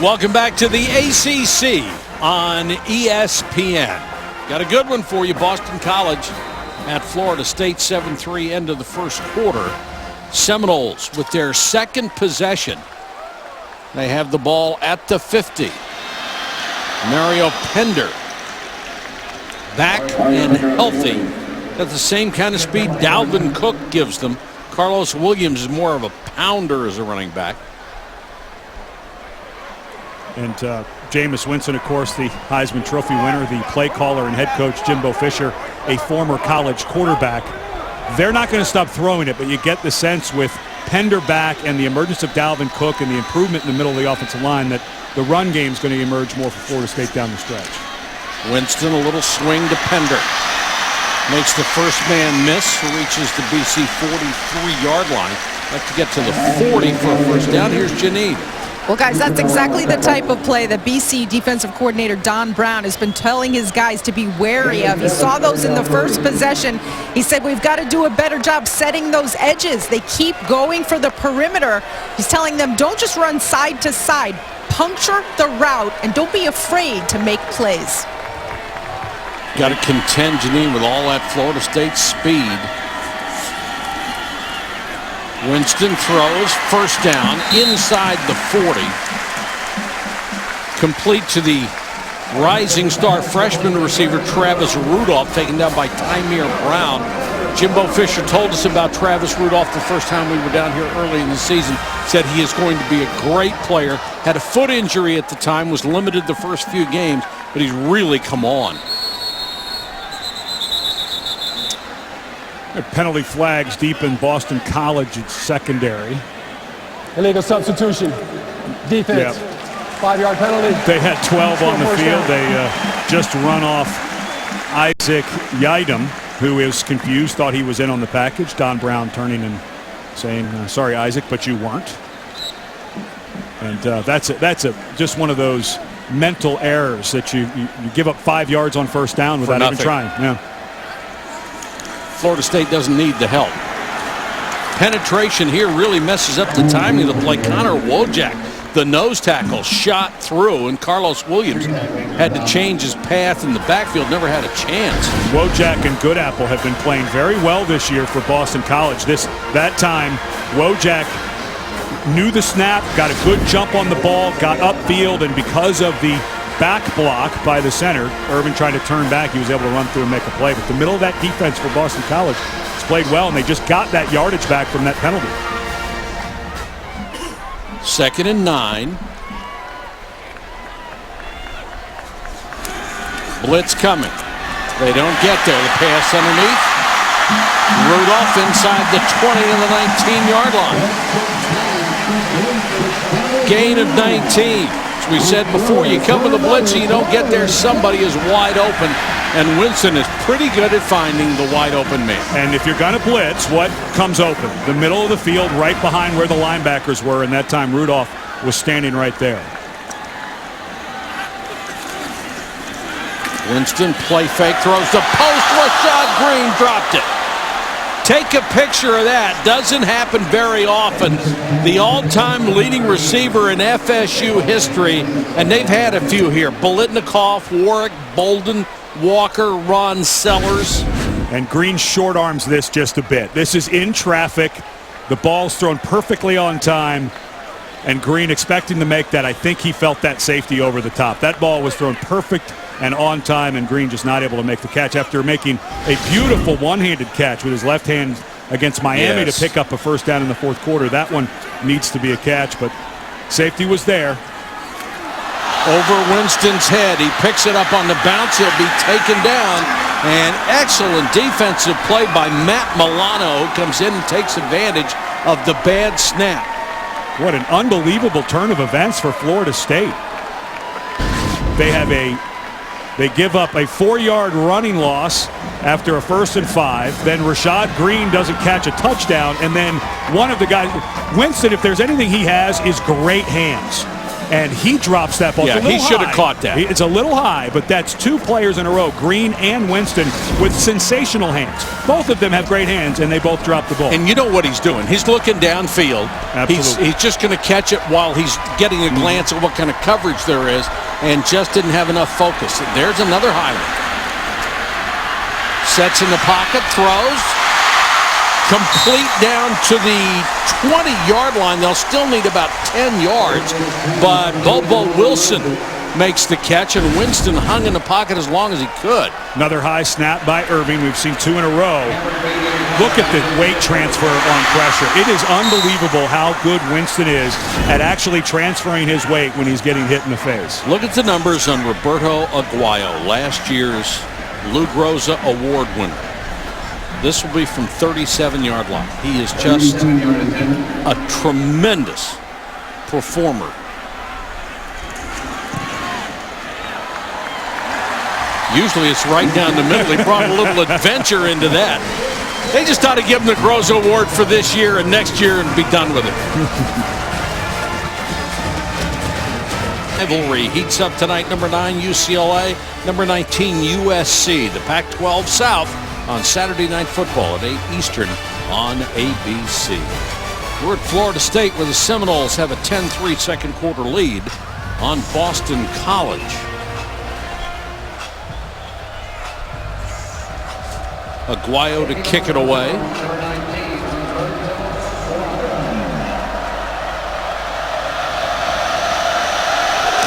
Welcome back to the ACC on ESPN. Got a good one for you. Boston College at Florida State, 7-3 end of the first quarter. Seminoles with their second possession. They have the ball at the 50. Mario Pender back and healthy. Got the same kind of speed Dalvin Cook gives them. Carlos Williams is more of a pounder as a running back. And Jameis Winston, of course, the Heisman Trophy winner, the play caller and head coach Jimbo Fisher, a former college quarterback. They're not going to stop throwing it, but you get the sense with Pender back and the emergence of Dalvin Cook and the improvement in the middle of the offensive line that the run game is going to emerge more for Florida State down the stretch. Winston, a little swing to Pender. Makes the first man miss, reaches the BC 43-yard line. Like to get to the 40 for a first down. Here's Janine. Well, guys, that's exactly the type of play that BC defensive coordinator Don Brown has been telling his guys to be wary of. He saw those in the first possession. He said, we've got to do a better job setting those edges. They keep going for the perimeter. He's telling them, don't just run side to side. Puncture the route, and don't be afraid to make plays. Got to contend, Janine, with all that Florida State speed. Winston throws, first down, inside the 40. Complete to the rising star freshman receiver Travis Rudolph, taken down by Tymere Brown. Jimbo Fisher told us about Travis Rudolph the first time we were down here early in the season. Said he is going to be a great player. Had a foot injury at the time, was limited the first few games, but he's really come on. Penalty flags deep in Boston College's secondary. Illegal substitution. Defense. Yep. 5-yard penalty. They had 12 on the field. They just run off Isaac Yiadom, who is confused, thought he was in on the package. Don Brown turning and saying, sorry, Isaac, but you weren't. And that's just one of those mental errors that you give up 5 yards on first down without even trying. Yeah. Florida State doesn't need the help. Penetration here really messes up the timing of the play. Connor Wojak, the nose tackle, shot through, and Carlos Williams had to change his path in the backfield, never had a chance. Wojak and Goodapple have been playing very well this year for Boston College. That time, Wojak knew the snap, got a good jump on the ball, got upfield, and because of the back block by the center, Irvin trying to turn back, he was able to run through and make a play. But the middle of that defense for Boston College has played well, and they just got that yardage back from that penalty. 2nd and 9. Blitz coming. They don't get there. The pass underneath. Rudolph inside the 20 and the 19-yard line. Gain of 19. We said before, you come with a blitz and you don't get there, somebody is wide open, and Winston is pretty good at finding the wide open man. And if you're going to blitz, what comes open? The middle of the field, right behind where the linebackers were, and that time Rudolph was standing right there. Winston, play fake, throws the post. Rashad Green dropped it. Take a picture of that. Doesn't happen very often. The all-time leading receiver in FSU history, and they've had a few here. Bolitnikoff, Warwick, Bolden, Walker, Ron Sellers. And Green short arms this just a bit. This is in traffic. The ball's thrown perfectly on time. And Green expecting to make that. I think he felt that safety over the top. That ball was thrown perfect and on time, and Green just not able to make the catch after making a beautiful one-handed catch with his left hand against Miami to pick up a first down in the fourth quarter. That one needs to be a catch, but safety was there. Over Winston's head. He picks it up on the bounce. He'll be taken down. And excellent defensive play by Matt Milano, who comes in and takes advantage of the bad snap. What an unbelievable turn of events for Florida State. They give up a 4-yard running loss after a 1st and 5. Then Rashad Green doesn't catch a touchdown. And then one of the guys, Winston, if there's anything he has, is great hands. and he drops that ball. Yeah, he should have caught that. It's a little high, but that's two players in a row, Green and Winston, with sensational hands. Both of them have great hands, and they both drop the ball. And you know what he's doing. He's looking downfield. Absolutely. He's just going to catch it while he's getting a glance at what kind of coverage there is, and just didn't have enough focus. There's another high one. Sets in the pocket, throws. Complete down to the 20-yard line. They'll still need about 10 yards, but Bobo Wilson makes the catch, and Winston hung in the pocket as long as he could. Another high snap by Irving. We've seen two in a row. Look at the weight transfer on pressure. It is unbelievable how good Winston is at actually transferring his weight when he's getting hit in the face. Look at the numbers on Roberto Aguayo, last year's Lou Groza Award winner. This will be from 37-yard line. He is just a tremendous performer. Usually it's right down the middle. He brought a little adventure into that. They just ought to give him the Groza Award for this year and next year and be done with it. Rivalry heats up tonight. Number 9 UCLA, number 19 USC. The Pac-12 South on Saturday Night Football at 8 Eastern on ABC. We're at Florida State, where the Seminoles have a 10-3 second quarter lead on Boston College. Aguayo to kick it away.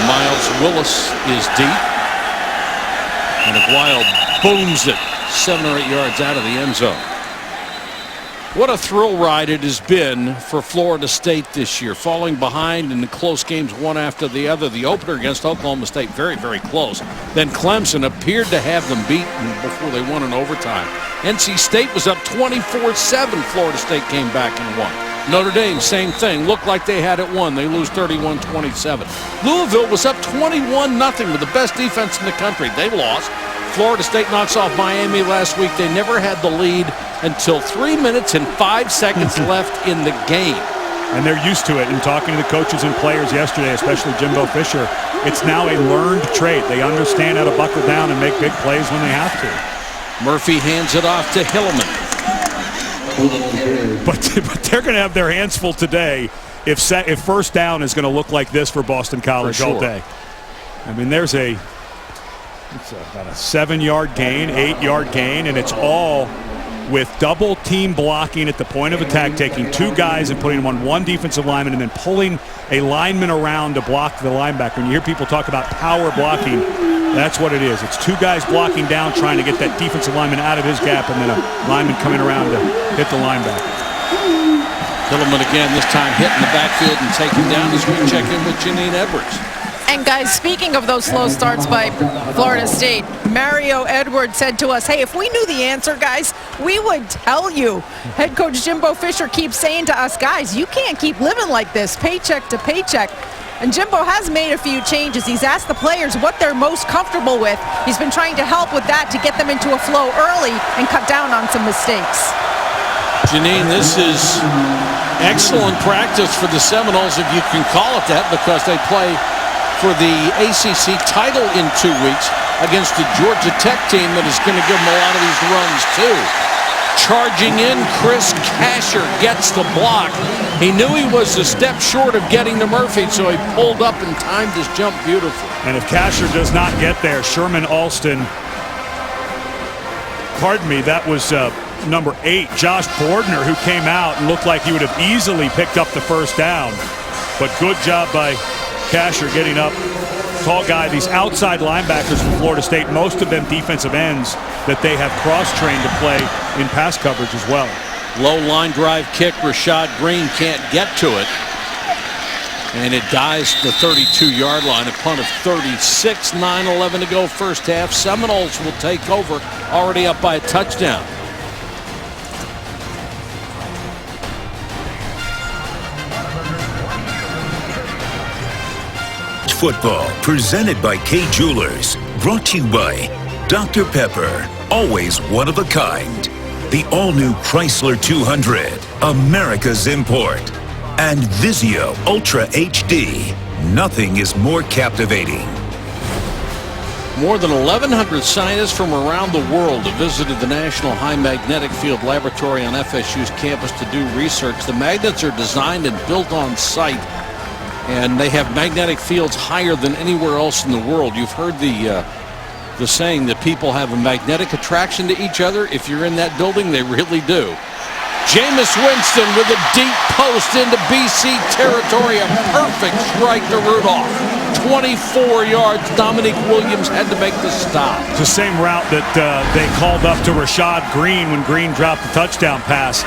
Miles Willis is deep, and Aguayo booms it 7 or 8 yards out of the end zone. What a thrill ride it has been for Florida State this year, falling behind in the close games one after the other. The opener against Oklahoma State, very, very close. Then Clemson appeared to have them beaten before they won in overtime. NC State was up 24-7. Florida State came back and won. Notre Dame, same thing. Looked like they had it won. They lose 31-27. Louisville was up 21-0 with the best defense in the country. They lost. Florida State knocks off Miami last week. They never had the lead until 3 minutes and 5 seconds left in the game. And they're used to it. And talking to the coaches and players yesterday, especially Jimbo Fisher, it's now a learned trait. They understand how to buckle down and make big plays when they have to. Murphy hands it off to Hillman. But they're going to have their hands full today if first down is going to look like this for Boston College all day. I mean, there's it's about a 7-yard gain, 8-yard gain, and it's all with double team blocking at the point of attack, taking two guys and putting them on one defensive lineman and then pulling a lineman around to block the linebacker. When you hear people talk about power blocking, that's what it is. It's two guys blocking down, trying to get that defensive lineman out of his gap, and then a lineman coming around to hit the linebacker. Hillman again, this time hitting the backfield and taking down as we check in with Janine Edwards. And guys, speaking of those slow starts by Florida State, Mario Edwards said to us, hey, if we knew the answer, guys, we would tell you. Head coach Jimbo Fisher keeps saying to us, guys, you can't keep living like this, paycheck to paycheck. And Jimbo has made a few changes. He's asked the players what they're most comfortable with. He's been trying to help with that to get them into a flow early and cut down on some mistakes. Janine, this is excellent practice for the Seminoles, if you can call it that, because they play for the ACC title in 2 weeks against the Georgia Tech team that is going to give them a lot of these runs too. Charging in, Chris Casher gets the block. He knew he was a step short of getting to Murphy, so he pulled up and timed his jump beautifully. And if Casher does not get there, Sherman Alston, pardon me, that was number 8, Josh Bordner, who came out and looked like he would have easily picked up the first down. But good job by Casher getting up. Tall guy, these outside linebackers from Florida State, most of them defensive ends that they have cross-trained to play in pass coverage as well. Low line drive kick. Rashad Green can't get to it. And it dies the 32-yard line. A punt of 36, 9:11 to go first half. Seminoles will take over, already up by a touchdown. Football presented by K Jewelers, brought to you by Dr. Pepper, always one of a kind. The all-new Chrysler 200, America's import. And Vizio Ultra HD. Nothing is more captivating. More than 1,100 scientists from around the world have visited the National High Magnetic Field Laboratory on FSU's campus to do research. The magnets are designed and built on site, and they have magnetic fields higher than anywhere else in the world. You've heard the saying that people have a magnetic attraction to each other. If you're in that building, they really do. Jameis Winston with a deep post into BC territory. A perfect strike to Rudolph. 24 yards. Dominique Williams had to make the stop. It's the same route that they called up to Rashad Green when Green dropped the touchdown pass.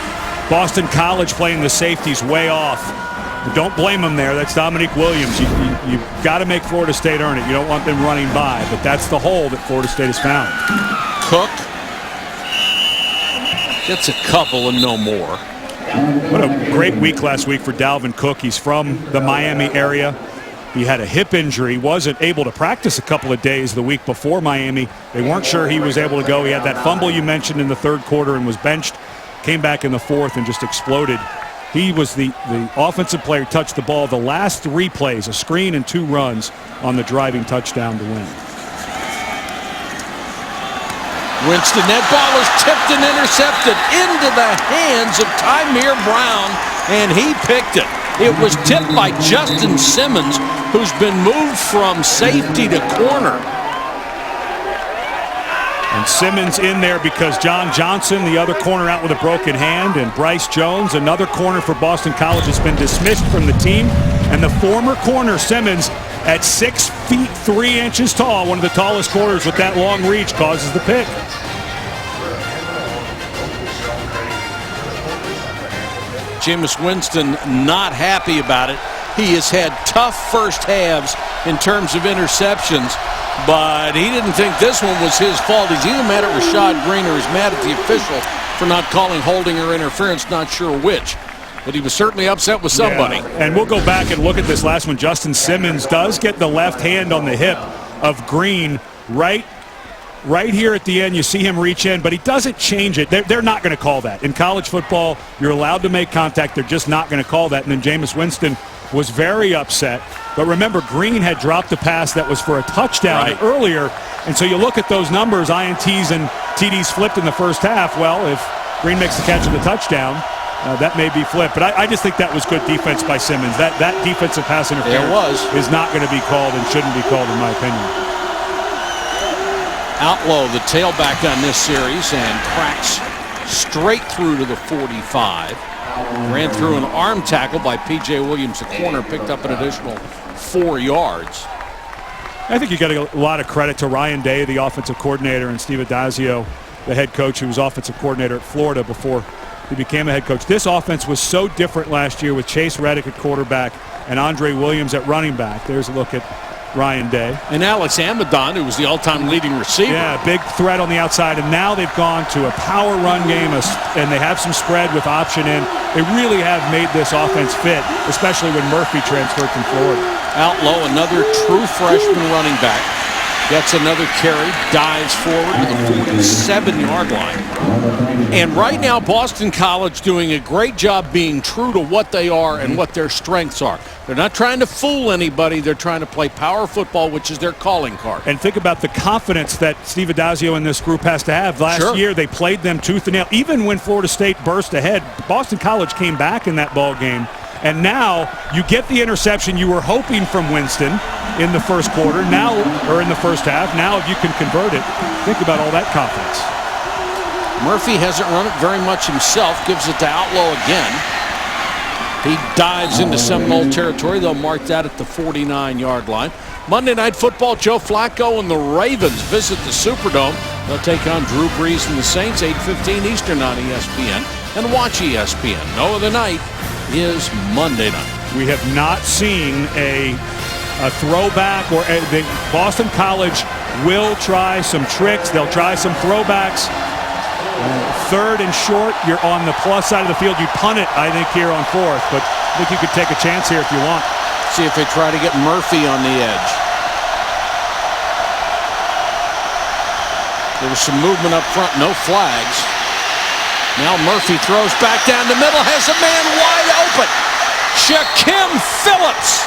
Boston College playing the safeties way off. Don't blame them there. That's Dominique Williams. You've got to make Florida State earn it. You don't want them running by, but that's the hole that Florida State has found. Cook gets a couple and no more. What a great week last week for Dalvin Cook. He's from the Miami area. He had a hip injury, wasn't able to practice a couple of days the week before Miami. They weren't sure he was able to go. He had that fumble you mentioned in the third quarter and was benched. Came back in the fourth and just exploded. He was the offensive player, touched the ball the last 3 plays, a screen and 2 runs on the driving touchdown to win. Winston, that ball is tipped and intercepted into the hands of Tymir Brown, and he picked it. It was tipped by Justin Simmons, who's been moved from safety to corner. And Simmons in there because John Johnson, the other corner, out with a broken hand, and Bryce Jones, another corner for Boston College, has been dismissed from the team. And the former corner, Simmons, at 6 feet 3 inches tall, one of the tallest corners with that long reach, causes the pick. Jameis Winston not happy about it. He has had tough first halves in terms of interceptions, but he didn't think this one was his fault. He's either mad at Rashad Green or he's mad at the official for not calling holding or interference, not sure which. But he was certainly upset with somebody. Yeah. And we'll go back and look at this last one. Justin Simmons does get the left hand on the hip of Green right here at the end. You see him reach in, but he doesn't change it. They're not going to call that. In college football, you're allowed to make contact. They're just not going to call that. And then Jameis Winston was very upset. But remember, Green had dropped a pass that was for a touchdown earlier. And so you look at those numbers, INTs and TDs flipped in the first half. Well, if Green makes the catch of the touchdown, that may be flipped. But I just think that was good defense by Simmons. That defensive pass interference is not going to be called and shouldn't be called, in my opinion. Outlaw, the tailback on this series, and cracks straight through to the 45. Ran through an arm tackle by P.J. Williams, the corner, picked up an additional 4 yards. I think you got a lot of credit to Ryan Day, the offensive coordinator, and Steve Addazio, the head coach, who was offensive coordinator at Florida before he became a head coach. This offense was so different last year with Chase Reddick at quarterback and Andre Williams at running back. There's a look at Ryan Day. And Alex Amadon, who was the all-time leading receiver. Yeah, big threat on the outside. And now they've gone to a power run game, and they have some spread with option in. They really have made this offense fit, especially when Murphy transferred from Florida. Outlaw, another true freshman running back. Gets another carry, dives forward to the 47-yard line. And right now, Boston College doing a great job being true to what they are and what their strengths are. They're not trying to fool anybody. They're trying to play power football, which is their calling card. And think about the confidence that Steve Addazio and this group has to have. Last year, they played them tooth and nail. Even when Florida State burst ahead, Boston College came back in that ball game. And now you get the interception you were hoping from Winston in the first quarter, now, or in the first half. Now if you can convert it, think about all that confidence. Murphy hasn't run it very much himself, gives it to Outlaw again. He dives into Seminole territory. They'll mark that at the 49-yard line. Monday Night Football, Joe Flacco and the Ravens visit the Superdome. They'll take on Drew Brees and the Saints, 8:15 Eastern on ESPN. And watch ESPN. No other night is Monday night. We have not seen a throwback, or Boston College will try some tricks. They'll try some throwbacks. Third and short, you're on the plus side of the field. You punt it, I think, here on fourth, but I think you could take a chance here if you want. See if they try to get Murphy on the edge. There was some movement up front, no flags. Now Murphy throws back down the middle, has a man wide open. Shaquem Phillips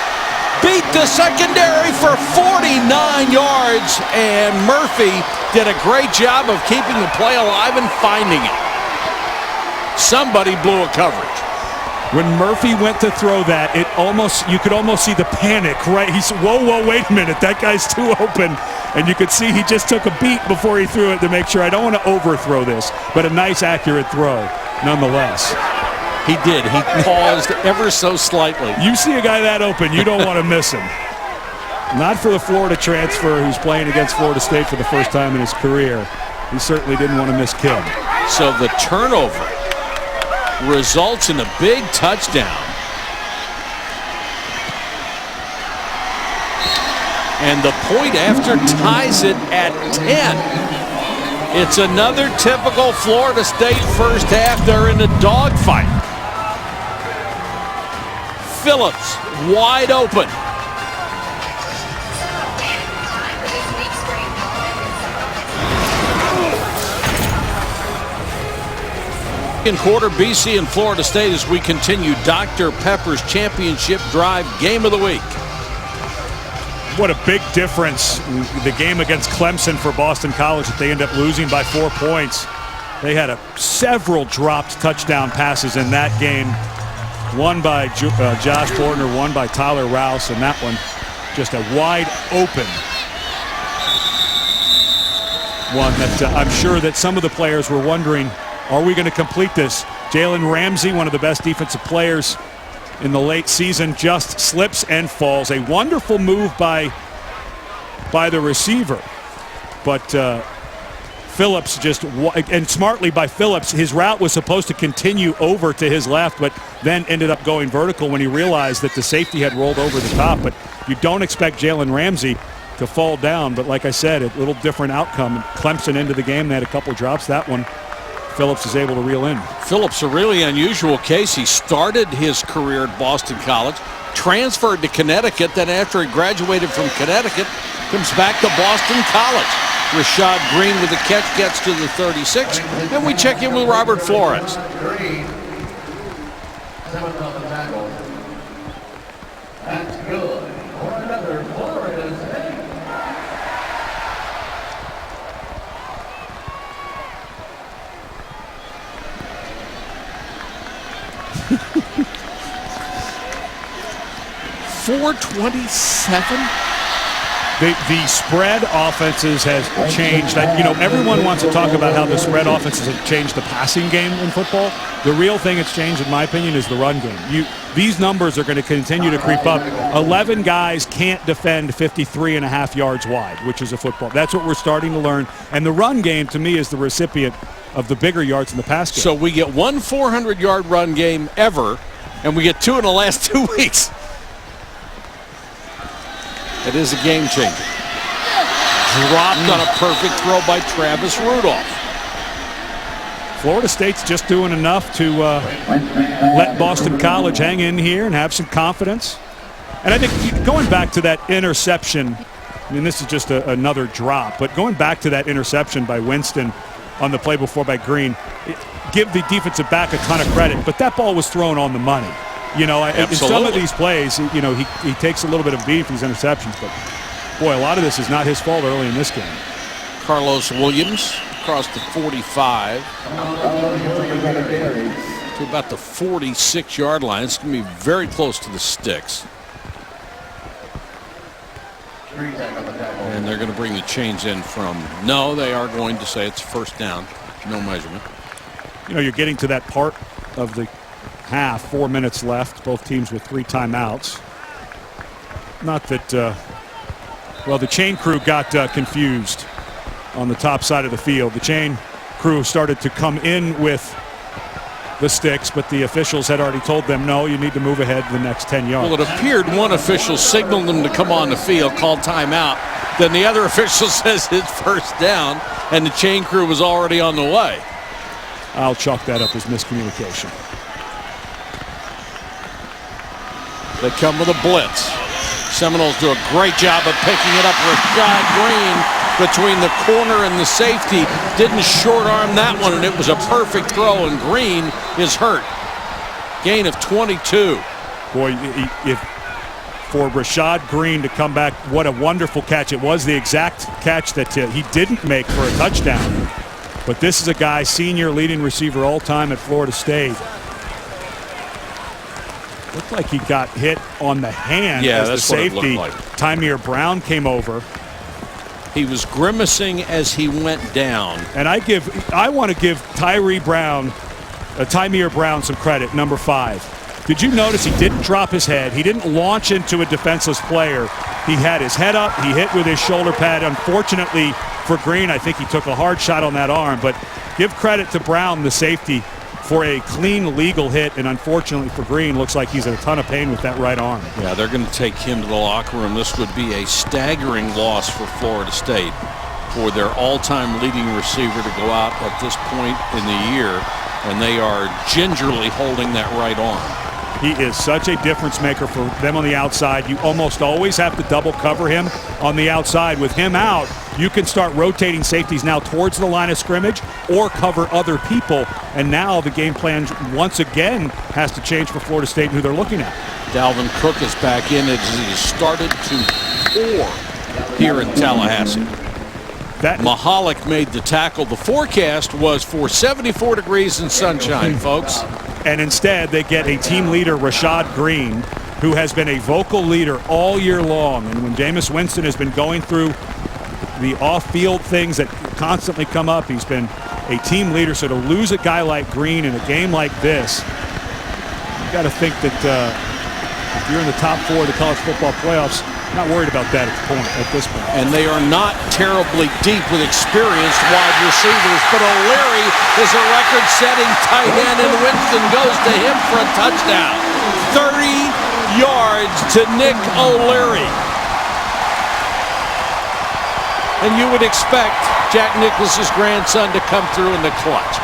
beat the secondary for 49 yards, and Murphy did a great job of keeping the play alive and finding it. Somebody blew a coverage. When Murphy went to throw that, you could almost see the panic, right? He said, whoa, wait a minute, that guy's too open. And you could see he just took a beat before he threw it to make sure, I don't want to overthrow this, but a nice, accurate throw nonetheless. He did. He paused ever so slightly. You see a guy that open, you don't want to miss him. Not for the Florida transfer who's playing against Florida State for the first time in his career. He certainly didn't want to miss Kim. So the turnover results in a big touchdown. And the point after ties it at 10. It's another typical Florida State first half. They're in a dogfight. Phillips wide open. Second quarter, BC and Florida State as we continue Dr. Pepper's championship drive game of the week. What a big difference. The game against Clemson for Boston College that they end up losing by 4 points. They had several dropped touchdown passes in that game. One by Josh Portner, one by Tyler Rouse, and that one just a wide open one that I'm sure that some of the players were wondering, are we going to complete this? Jalen Ramsey, one of the best defensive players in the late season, just slips and falls. A wonderful move by the receiver. But Phillips and smartly by Phillips, his route was supposed to continue over to his left, but then ended up going vertical when he realized that the safety had rolled over the top. But you don't expect Jalen Ramsey to fall down. But like I said, a little different outcome. Clemson into the game. They had a couple drops. That one, Phillips is able to reel in. Phillips, a really unusual case. He started his career at Boston College, transferred to Connecticut, then after he graduated from Connecticut, comes back to Boston College. Rashad Green with the catch gets to the 36, and we check in with Robert Flores. That's good for another Florida State. .427. The spread offenses has changed. Everyone wants to talk about how the spread offenses have changed the passing game in football. The real thing that's changed, in my opinion, is the run game. These numbers are going to continue to creep up. 11 guys can't defend 53.5 yards wide, which is a football. That's what we're starting to learn. And the run game, to me, is the recipient of the bigger yards in the pass game. So we get one 400-yard run game ever, and we get 2 in the last 2 weeks. It is a game changer. Dropped on a perfect throw by Travis Rudolph. Florida State's just doing enough to let Boston College hang in here and have some confidence. And I think going back to that interception, I mean, this is just another drop, but going back to that interception by Winston on the play before by Green, give the defensive back a ton of credit, but that ball was thrown on the money. In some of these plays, he takes a little bit of beat for these interceptions, but boy, a lot of this is not his fault early in this game. Carlos Williams across the 45 to about the 46-yard line. It's going to be very close to the sticks. And they're going to bring the chains in from, no, they are going to say it's first down. No measurement. You're getting to that part of the half, 4 minutes left, both teams with 3 timeouts. Not that, the chain crew got confused on the top side of the field. The chain crew started to come in with the sticks, but the officials had already told them, no, you need to move ahead the next 10 yards. Well, it appeared one official signaled them to come on the field, called timeout. Then the other official says it's first down, and the chain crew was already on the way. I'll chalk that up as miscommunication. They come with a blitz. Seminoles do a great job of picking it up. Rashad Green between the corner and the safety didn't short arm that one, and it was a perfect throw, and Green is hurt. Gain of 22. Boy, if for Rashad Green to come back. What a wonderful catch. It was the exact catch that he didn't make for a touchdown. But this is a guy, senior leading receiver all time at Florida State. Looked like he got hit on the hand as the safety. Tymir Brown came over. He was grimacing as he went down. And I want to give Tymir Brown some credit, number 5. Did you notice he didn't drop his head? He didn't launch into a defenseless player. He had his head up. He hit with his shoulder pad. Unfortunately for Green, I think he took a hard shot on that arm. But give credit to Brown, the safety, for a clean, legal hit. And unfortunately for Green, looks like he's in a ton of pain with that right arm. Yeah, they're going to take him to the locker room. This would be a staggering loss for Florida State, for their all-time leading receiver to go out at this point in the year, and they are gingerly holding that right arm. He is such a difference maker for them on the outside. You almost always have to double cover him on the outside. With him out, you can start rotating safeties now towards the line of scrimmage or cover other people. And now the game plan once again has to change for Florida State and who they're looking at. Dalvin Cook is back in as he started to pour here in Tallahassee. Mahalik made the tackle. The forecast was for 74 degrees and sunshine, folks. And instead, they get a team leader, Rashad Green, who has been a vocal leader all year long. And when Jameis Winston has been going through the off-field things that constantly come up, he's been a team leader. So to lose a guy like Green in a game like this, you got to think that if you're in the top 4 of the college football playoffs, not worried about that at this point. And they are not terribly deep with experienced wide receivers, but O'Leary is a record-setting tight end, and Winston goes to him for a touchdown. 30 yards to Nick O'Leary. And you would expect Jack Nicklaus's grandson to come through in the clutch.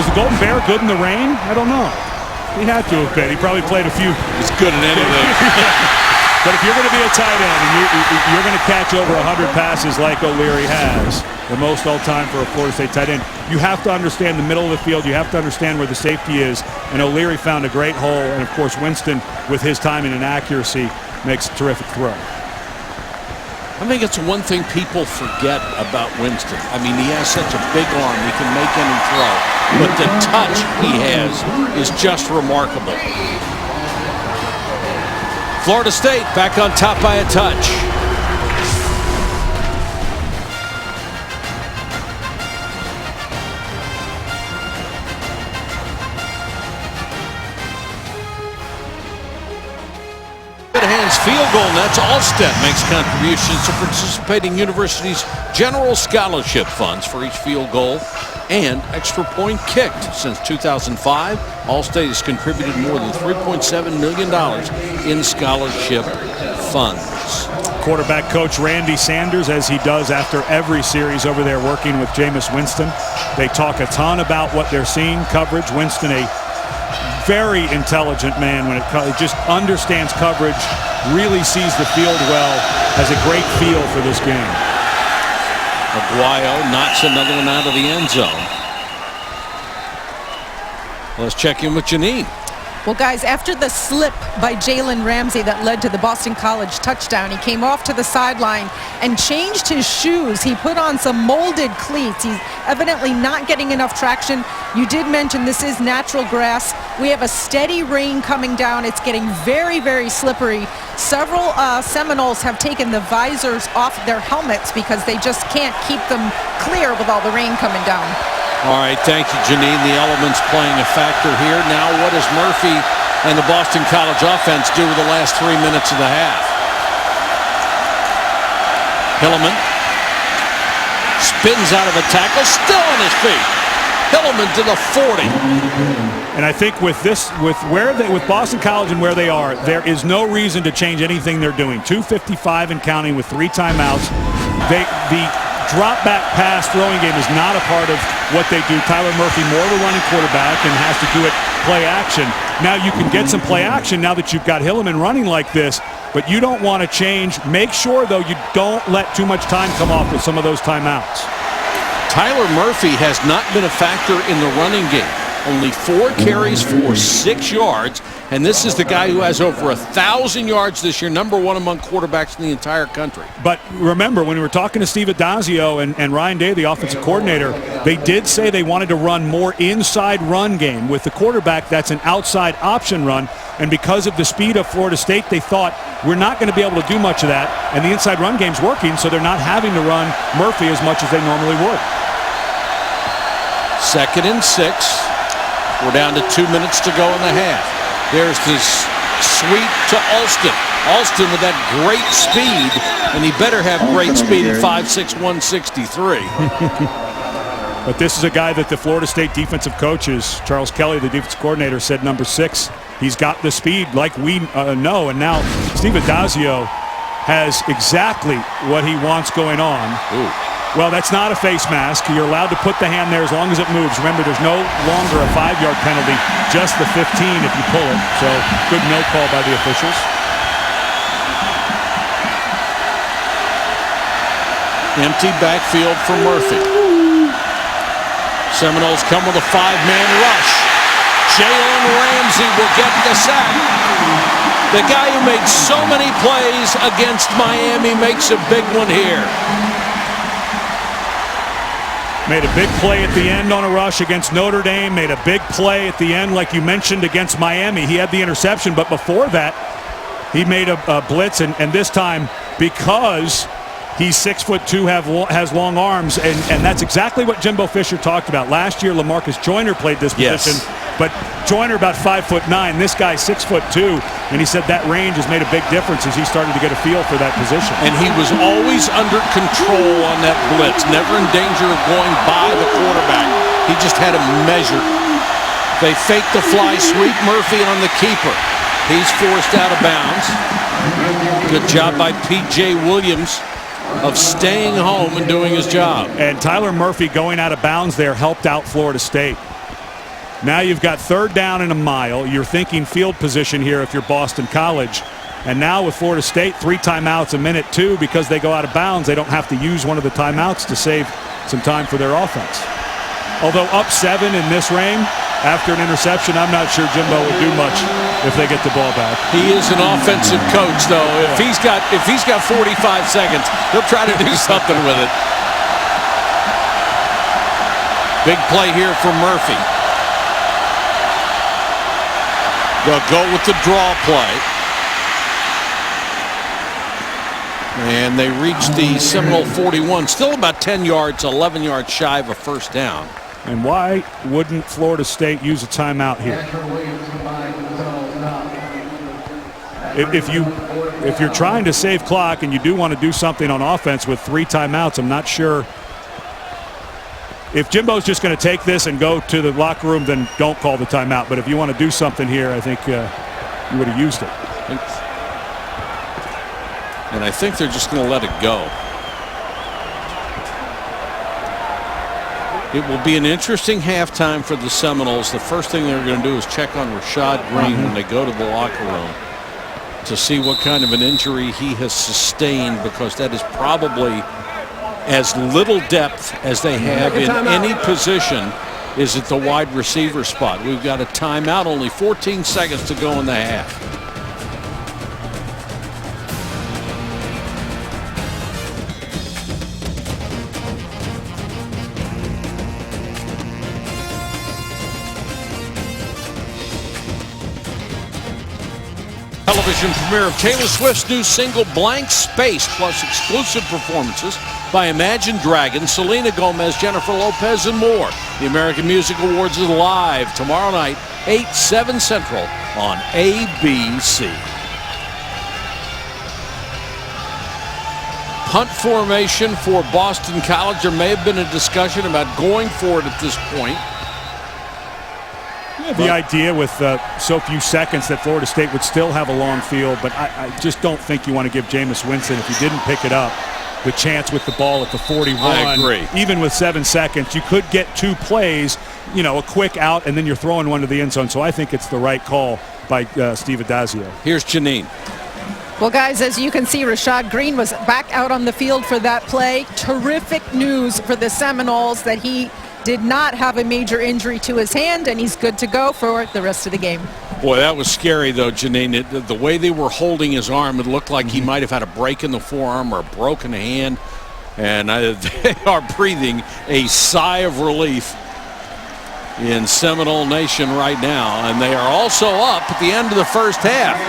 Was the Golden Bear good in the rain? I don't know. He had to have been. He probably played a few. He's good in anything. But if you're going to be a tight end and you're going to catch over 100 passes like O'Leary has, the most all-time for a Florida State tight end, you have to understand the middle of the field. You have to understand where the safety is. And O'Leary found a great hole. And, of course, Winston, with his timing and accuracy, makes a terrific throw. I think it's one thing people forget about Winston. I mean, he has such a big arm. He can make any throw. But the touch he has is just remarkable. Florida State back on top by a touch. Field goal, and that's Alstead makes contributions to participating universities' general scholarship funds for each field goal and extra point kicked. Since 2005, Alstead has contributed more than $3.7 million in scholarship funds. Quarterback coach Randy Sanders, as he does after every series over there working with Jameis Winston. They talk a ton about what they're seeing, coverage. Winston, a very intelligent man when it just understands coverage, really sees the field well, has a great feel for this game. Aguayo knocks another one out of the end zone. Let's check in with Janine. Well, guys, after the slip by Jalen Ramsey that led to the Boston College touchdown, he came off to the sideline and changed his shoes. He put on some molded cleats. He's evidently not getting enough traction. You did mention this is natural grass. We have a steady rain coming down. It's getting very, very slippery. Several Seminoles have taken the visors off their helmets because they just can't keep them clear with all the rain coming down. All right, thank you, Janine. The elements playing a factor here. Now, what does Murphy and the Boston College offense do with the last 3 minutes of the half? Hilleman spins out of a tackle, still on his feet. Hilleman to the 40. And I think with Boston College and where they are, there is no reason to change anything they're doing. 2:55 and counting with 3 timeouts. The drop back pass throwing game is not a part of what they do. Tyler Murphy, more of a running quarterback, and has to do it play action. Now you can get some play action now that you've got Hilleman running like this, but you don't want to change. Make sure, though, you don't let too much time come off with some of those timeouts. Tyler Murphy has not been a factor in the running game. Only 4 carries for 6 yards. And this is the guy who has over 1,000 yards this year, #1 among quarterbacks in the entire country. But remember, when we were talking to Steve Addazio and Ryan Day, the offensive coordinator, they did say they wanted to run more inside run game. With the quarterback, that's an outside option run. And because of the speed of Florida State, they thought we're not going to be able to do much of that. And the inside run game's working, so they're not having to run Murphy as much as they normally would. 2nd and 6. We're down to 2 minutes to go in the half. There's this sweep to Alston. Alston with that great speed, and he better have great speed at 5'6", 163. But this is a guy that the Florida State defensive coaches, Charles Kelly, the defensive coordinator, said #6. He's got the speed like we know. And now Steve Addazio has exactly what he wants going on. Ooh. Well, that's not a face mask. You're allowed to put the hand there as long as it moves. Remember, there's no longer a 5-yard penalty, just the 15 if you pull it. So good no call by the officials. Empty backfield for Murphy. Seminoles come with a 5-man rush. Jalen Ramsey will get the sack. The guy who made so many plays against Miami makes a big one here. Made a big play at the end on a rush against Notre Dame. Made a big play at the end, like you mentioned, against Miami. He had the interception, but before that, he made a blitz, and this time, because he's 6'2", has long arms, and that's exactly what Jimbo Fisher talked about. Last year, LaMarcus Joyner played this position, but Joyner about 5'9". This guy 6'2", and he said that range has made a big difference as he started to get a feel for that position. And he was always under control on that blitz, never in danger of going by the quarterback. He just had him measured. They fake the fly sweep. Murphy on the keeper. He's forced out of bounds. Good job by P.J. Williams of staying home and doing his job. And Tyler Murphy going out of bounds there helped out Florida State. Now you've got 3rd down and a mile. You're thinking field position here if you're Boston College. And now with Florida State, 3 timeouts a minute, 2, because they go out of bounds. They don't have to use one of the timeouts to save some time for their offense. Although up 7 in this rain, after an interception, I'm not sure Jimbo would do much if they get the ball back. He is an offensive coach, though. If he's got 45 seconds, he'll try to do something with it. Big play here for Murphy. They'll go with the draw play. And they reach the Seminole 41. Still about 10 yards, 11 yards shy of a 1st down. And why wouldn't Florida State use a timeout here? If you're trying to save clock and you do want to do something on offense with 3 timeouts, I'm not sure. If Jimbo's just going to take this and go to the locker room, then don't call the timeout. But if you want to do something here, I think you would have used it. And I think they're just going to let it go. It will be an interesting halftime for the Seminoles. The first thing they're going to do is check on Rashad Green when they go to the locker room to see what kind of an injury he has sustained, because that is probably as little depth as they have in any position is at the wide receiver spot. We've got a timeout, only 14 seconds to go in the half. Television premiere of Taylor Swift's new single Blank Space, plus exclusive performances by Imagine Dragons, Selena Gomez, Jennifer Lopez, and more. The American Music Awards is live tomorrow night, 8, 7 Central on ABC. Punt formation for Boston College. There may have been a discussion about going for it at this point. The idea with so few seconds that Florida State would still have a long field, but I just don't think you want to give Jameis Winston, if he didn't pick it up, the chance with the ball at the 41. I agree. Even with 7 seconds, you could get 2 plays, you know, a quick out, and then you're throwing one to the end zone. So I think it's the right call by Steve Addazio. Here's Janine. Well, guys, as you can see, Rashad Green was back out on the field for that play. Terrific news for the Seminoles that he did not have a major injury to his hand, and he's good to go for the rest of the game. Boy, that was scary, though, Janine. The way they were holding his arm, it looked like he might have had a break in the forearm or a broken hand. And they are breathing a sigh of relief in Seminole Nation right now. And they are also up at the end of the first half.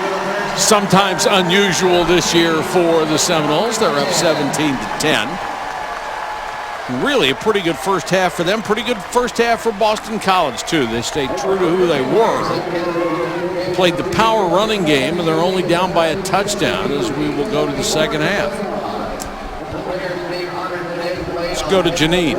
Sometimes unusual this year for the Seminoles. They're up 17-10. Really a pretty good first half for them. Pretty good first half for Boston College, too. They stayed true to who they were. Played the power running game, and they're only down by a touchdown as we will go to the second half. Let's go to Janine.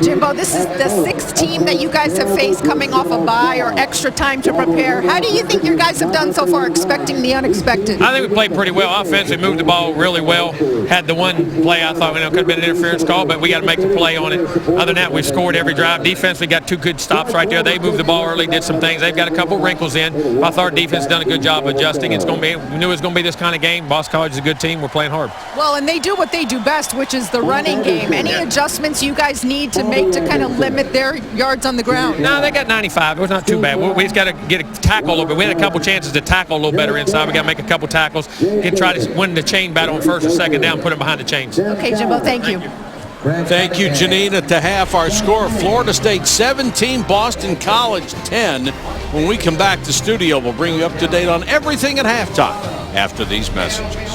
Jimbo, this is the sixth team that you guys have faced coming off a bye or extra time to prepare. How do you think your guys have done so far, expecting the unexpected? I think we played pretty well. Offensively, moved the ball really well. Had the one play I thought could have been an interference call, but we got to make the play on it. Other than that, we scored every drive. Defense, we got two good stops right there. They moved the ball early, did some things. They've got a couple wrinkles in. I thought our defense has done a good job adjusting. We knew it was going to be this kind of game. Boston College is a good team. We're playing hard. Well, and they do what they do best, which is the running game. Any adjustments you guys need to make to kind of limit their yards on the ground? No, they got 95. It was not too bad. We just got to get a tackle a little bit. We had a couple chances to tackle a little better inside. We got to make a couple tackles and try to win the chain battle on first or second down, put them behind the chains. Okay, Jimbo, thank you. Thank you, Janine. At the half, our score, Florida State 17, Boston College 10. When we come back to studio, we'll bring you up to date on everything at halftime after these messages.